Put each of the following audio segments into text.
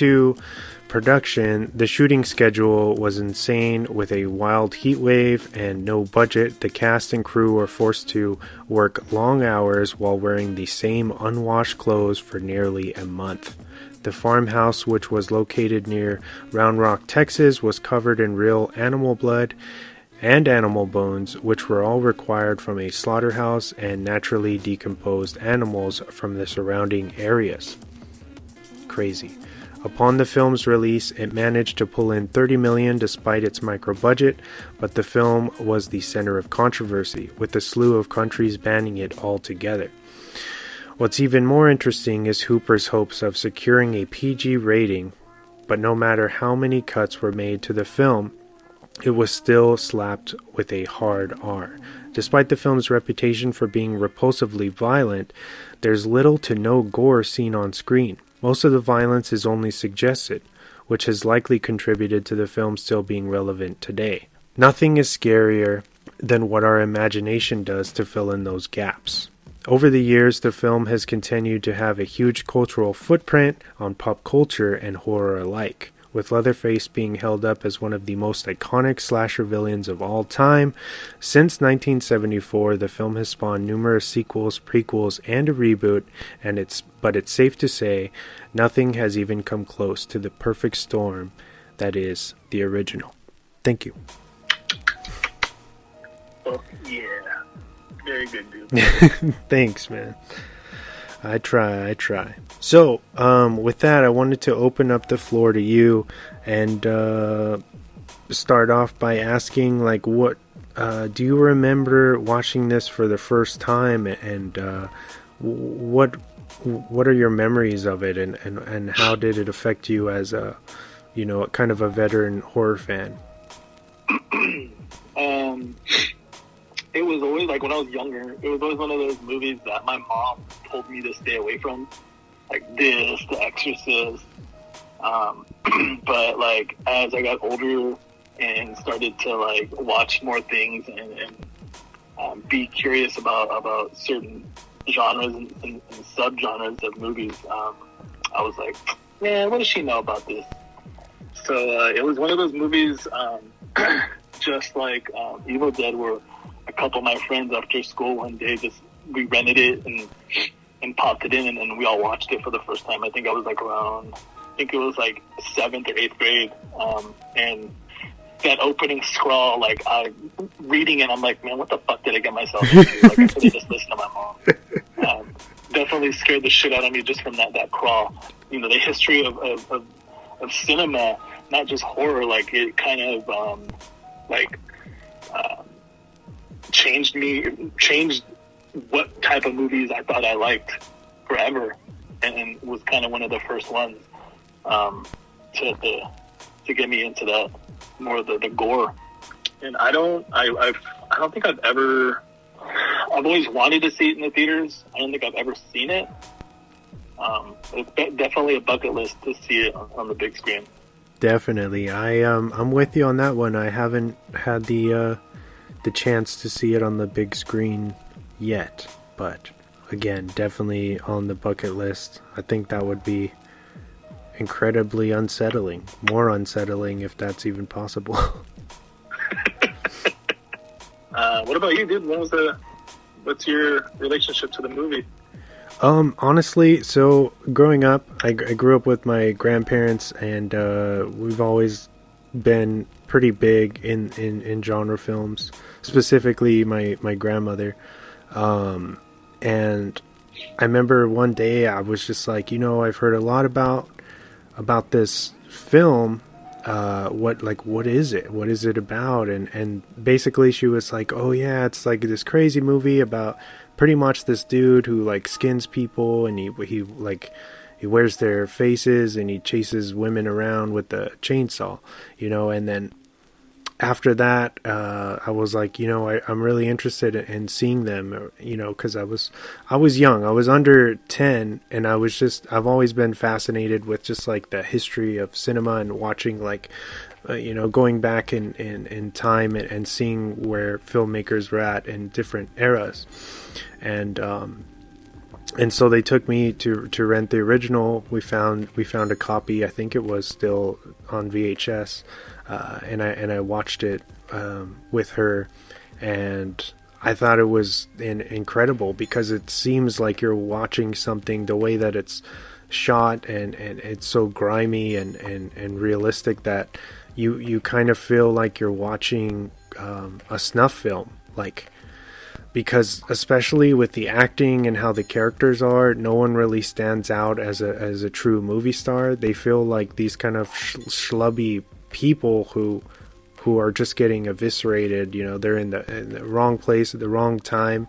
to production, the shooting schedule was insane. With a wild heat wave and no budget, the cast and crew were forced to work long hours while wearing the same unwashed clothes for nearly a month. The farmhouse, which was located near Round Rock, Texas, was covered in real animal blood and animal bones, which were all required from a slaughterhouse, and naturally decomposed animals from the surrounding areas. Crazy. Upon the film's release, it managed to pull in $30 million despite its micro budget, but the film was the center of controversy, with a slew of countries banning it altogether. What's even more interesting is Hooper's hopes of securing a PG rating, but no matter how many cuts were made to the film, it was still slapped with a hard R. Despite the film's reputation for being repulsively violent, there's little to no gore seen on screen. Most of the violence is only suggested, which has likely contributed to the film still being relevant today. Nothing is scarier than what our imagination does to fill in those gaps. Over the years, the film has continued to have a huge cultural footprint on pop culture and horror alike, with Leatherface being held up as one of the most iconic slasher villains of all time. Since 1974, the film has spawned numerous sequels, prequels, and a reboot, but it's safe to say nothing has even come close to the perfect storm that is the original. Thank you. Oh, yeah. Very good, dude. Thanks, man. I try. So, with that, I wanted to open up the floor to you and start off by asking, like, what do you remember watching this for the first time, and what are your memories of it, and how did it affect you as a, kind of a veteran horror fan? It was always, like, when I was younger, it was always one of those movies that my mom told me to stay away from. Like this, The Exorcist. But, like, as I got older and started to, like, watch more things and be curious about certain genres and subgenres of movies, I was like, man, what does she know about this? So it was one of those movies, just like Evil Dead, where a couple of my friends after school one day we rented it and popped it in, and we all watched it for the first time. I think it was like 7th or 8th grade. And that opening scroll, like, reading it, I'm like, man, what the fuck did I get myself into? Like, I could have just listened to my mom. Definitely scared the shit out of me just from that crawl. The history of cinema, not just horror, like, it kind of, changed what type of movies I thought I liked forever, and was kind of one of the first ones to get me into that, more of the gore. And I don't think I've always wanted to see it in the theaters. I don't think I've ever seen it. It's definitely a bucket list to see it on the big screen. Definitely. I'm with you on that one. I haven't had the chance to see it on the big screen yet, but again, definitely on the bucket list. I think that would be incredibly unsettling, more unsettling if that's even possible. What about you, dude? What's your relationship to the movie? Honestly, so growing up, I grew up with my grandparents, and we've always been pretty big in genre films, specifically my grandmother. And I remember one day I was just like, I've heard a lot about this film. What is it? What is it about? And basically she was like, oh yeah, it's like this crazy movie about pretty much this dude who, like, skins people, and he wears their faces, and he chases women around with a chainsaw, and then after that, I was like, I'm really interested in seeing them, because I was young. I was under 10, and I've always been fascinated with just, like, the history of cinema, and watching, like, going back in time and seeing where filmmakers were at in different eras. And And so they took me to rent the original. We found a copy. I think it was still on VHS, and I watched it with her, and I thought it was incredible because it seems like you're watching something. The way that it's shot and it's so grimy and realistic that you kind of feel like you're watching a snuff film, like. Because especially with the acting and how the characters are, no one really stands out as a true movie star. They feel like these kind of schlubby people who are just getting eviscerated. You know, they're in the wrong place at the wrong time,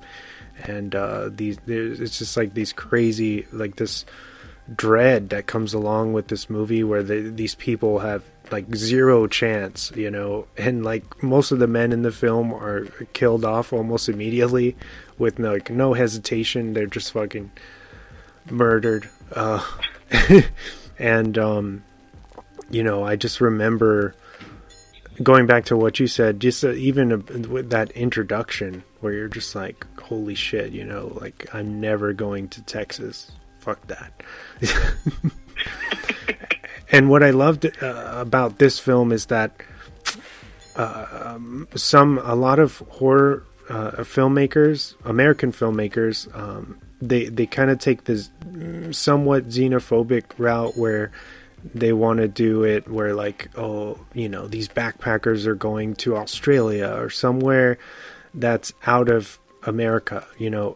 and it's just like these crazy, like this dread that comes along with this movie where these people have like zero chance, you know, and like most of the men in the film are killed off almost immediately with no hesitation. They're just fucking murdered. And you know, I just remember going back to what you said, just even with that introduction where you're just like, holy shit, you know, like I'm never going to Texas. Fuck that. And what I loved about this film is that a lot of horror filmmakers, American filmmakers, they kind of take this somewhat xenophobic route where they want to do it where like, oh, you know, these backpackers are going to Australia or somewhere that's out of America, you know,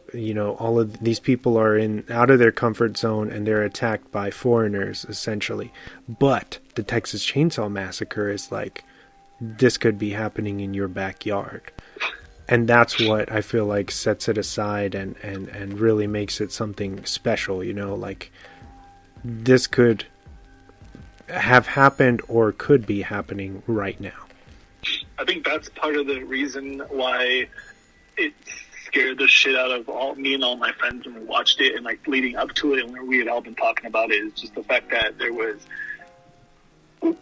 all of these people are out of their comfort zone and they're attacked by foreigners essentially. But the Texas Chainsaw Massacre is like, this could be happening in your backyard. And that's what I feel like sets it aside and really makes it something special, you know, like this could have happened or could be happening right now. I think that's part of the reason why it scared the shit out of me and all my friends when we watched it, and like leading up to it and when we had all been talking about it, is just the fact that there was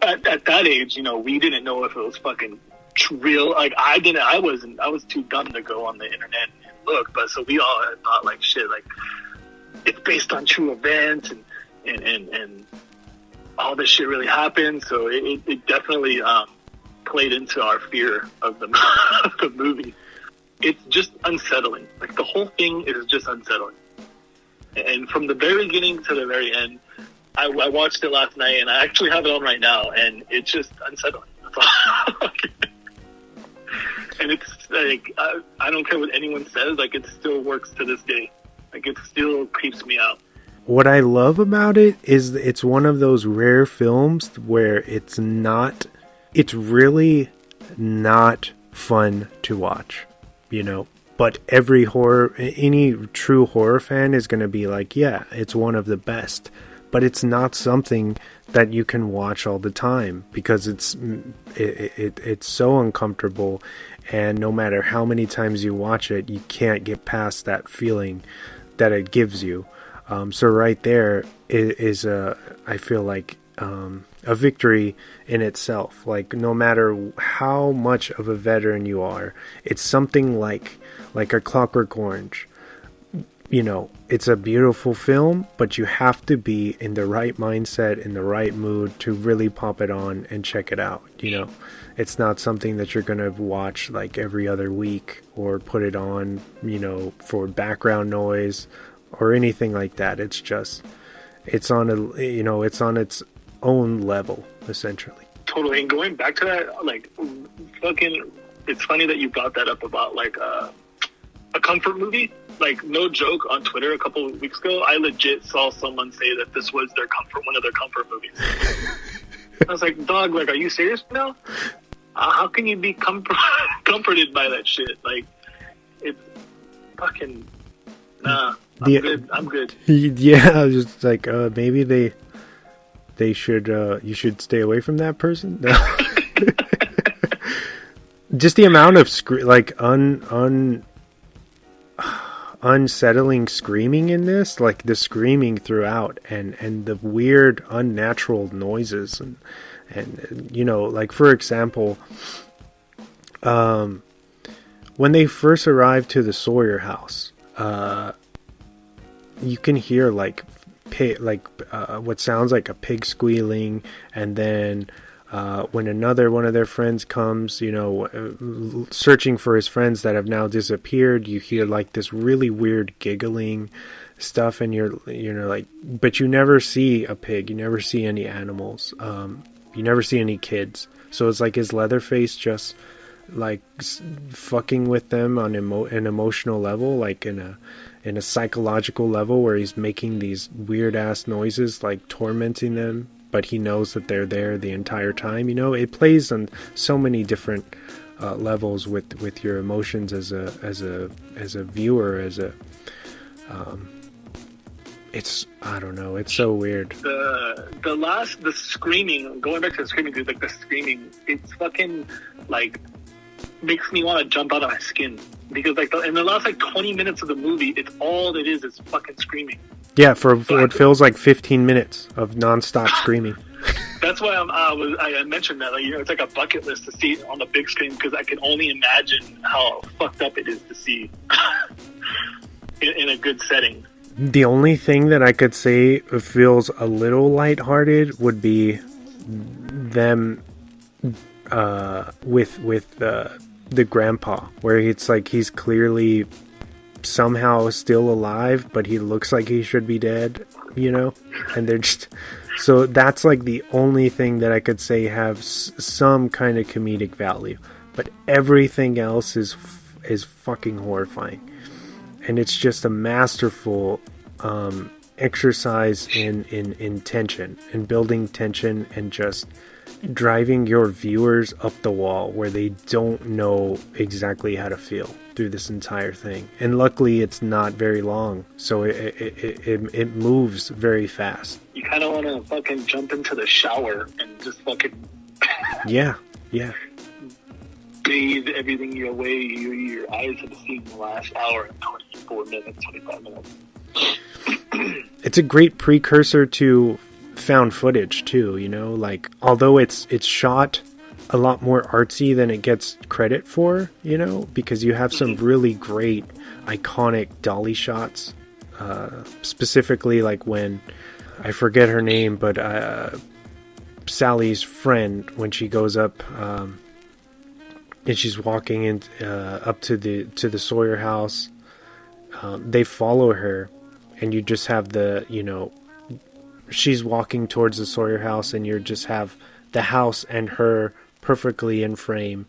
at that age, you know, we didn't know if it was fucking real. Like I was too dumb to go on the internet and look, but so we all had thought like shit, like it's based on true events and all this shit really happened. So it definitely played into our fear of the movie. It's just unsettling. Like the whole thing is just unsettling. And from the very beginning to the very end, I watched it last night, and I actually have it on right now, and it's just unsettling. That's all. And it's like I don't care what anyone says. Like it still works to this day. Like it still creeps me out. What I love about it is it's one of those rare films where it's really not fun to watch. You know, but any true horror fan is going to be like, yeah, it's one of the best, but it's not something that you can watch all the time because it's so uncomfortable, and no matter how many times you watch it, you can't get past that feeling that it gives you. So right there is I feel like a victory in itself. Like no matter how much of a veteran you are, it's something like A Clockwork Orange. You know, it's a beautiful film, but you have to be in the right mindset, in the right mood to really pop it on and check it out. You know, it's not something that you're going to watch like every other week or put it on, you know, for background noise or anything like that. It's just, it's on its own level, essentially. Totally. And going back to that, like, fucking, it's funny that you brought that up about like a comfort movie. Like, no joke, on Twitter a couple of weeks ago, I legit saw someone say that this was one of their comfort movies. I was like, dog, like, are you serious now? How can you be comforted by that shit? Like, it's fucking, nah, I'm good. Yeah, I was just like, maybe they should, you should stay away from that person. No. Just the amount of unsettling screaming in this, like the screaming throughout, and the weird unnatural noises, and you know, like for example, when they first arrived to the Sawyer house, you can hear like what sounds like a pig squealing, and then when another one of their friends comes, searching for his friends that have now disappeared, you hear like this really weird giggling stuff, and you're like, but you never see a pig, you never see any animals, you never see any kids. So it's like, is Leatherface just like fucking with them on an emotional level, like in a psychological level, where he's making these weird ass noises, like tormenting them, but he knows that they're there the entire time. It plays on so many different levels with your emotions as a viewer, I don't know, it's so weird. The screaming, going back to the screaming, dude, like the screaming, it's fucking like makes me want to jump out of my skin, because like in the last like 20 minutes of the movie, it's all it is fucking screaming. Yeah, for what feels like 15 minutes of nonstop screaming. That's why I mentioned that, like, it's like a bucket list to see it on the big screen, because I can only imagine how fucked up it is to see in a good setting. The only thing that I could say feels a little lighthearted would be them with the grandpa, where it's like he's clearly somehow still alive, but he looks like he should be dead, and they're just, so that's like the only thing that I could say have some kind of comedic value, but everything else is fucking horrifying. And it's just a masterful exercise in tension, in building tension, and just driving your viewers up the wall where they don't know exactly how to feel through this entire thing. And luckily it's not very long, so it moves very fast. You kind of want to fucking jump into the shower and just fucking yeah bathe everything your way your eyes have seen in the last hour and 24 minutes, 25 minutes. It's a great precursor to found footage too, like, although it's shot a lot more artsy than it gets credit for, because you have some really great iconic dolly shots, specifically like when, I forget her name, but Sally's friend, when she goes up and she's walking in up to the Sawyer house, they follow her, and you just have she's walking towards the Sawyer house, and you just have the house and her perfectly in frame,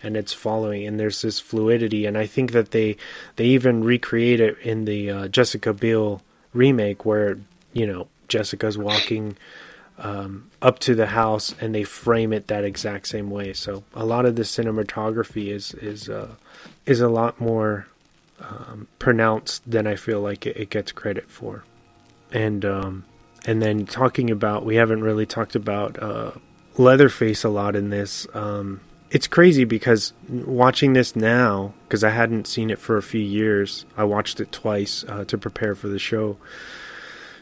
and it's following, and there's this fluidity. And I think that they even recreate it in the Jessica Biel remake, where Jessica's walking up to the house, and they frame it that exact same way. So a lot of the cinematography is a lot more pronounced than I feel like it gets credit for. And then talking about, we haven't really talked about Leatherface a lot in this. It's crazy because watching this now, because I hadn't seen it for a few years, I watched it twice to prepare for the show.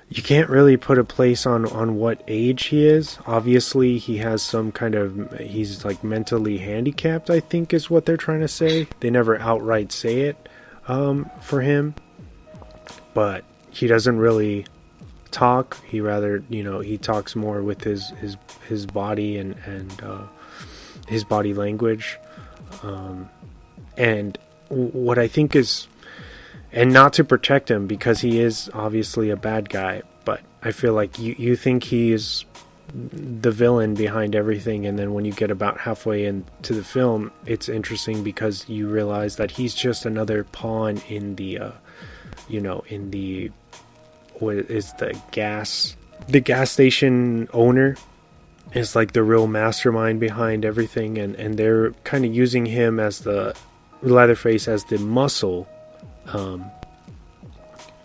You can't really put a place on what age he is. Obviously, he has some kind of, he's like mentally handicapped, I think is what they're trying to say. They never outright say it for him, but he doesn't really talk. He rather, he talks more with his body and his body language. And what I think is, and not to protect him, because he is obviously a bad guy, but I feel like you think he is the villain behind everything, and then when you get about halfway into the film, it's interesting because you realize that he's just another pawn in the what is the gas station owner is like the real mastermind behind everything, and they're kind of using him as the Leatherface as the muscle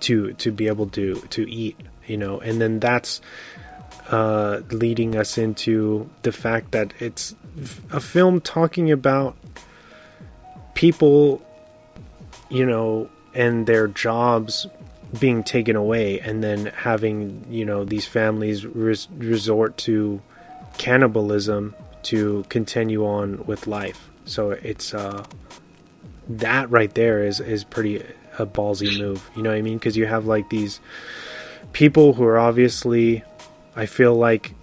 to be able to eat, and then that's leading us into the fact that it's a film talking about people, and their jobs being taken away, and then having these families resort to cannibalism to continue on with life. So it's that right there is pretty a ballsy move. You know what I mean? Because you have like these people who are obviously, I feel like,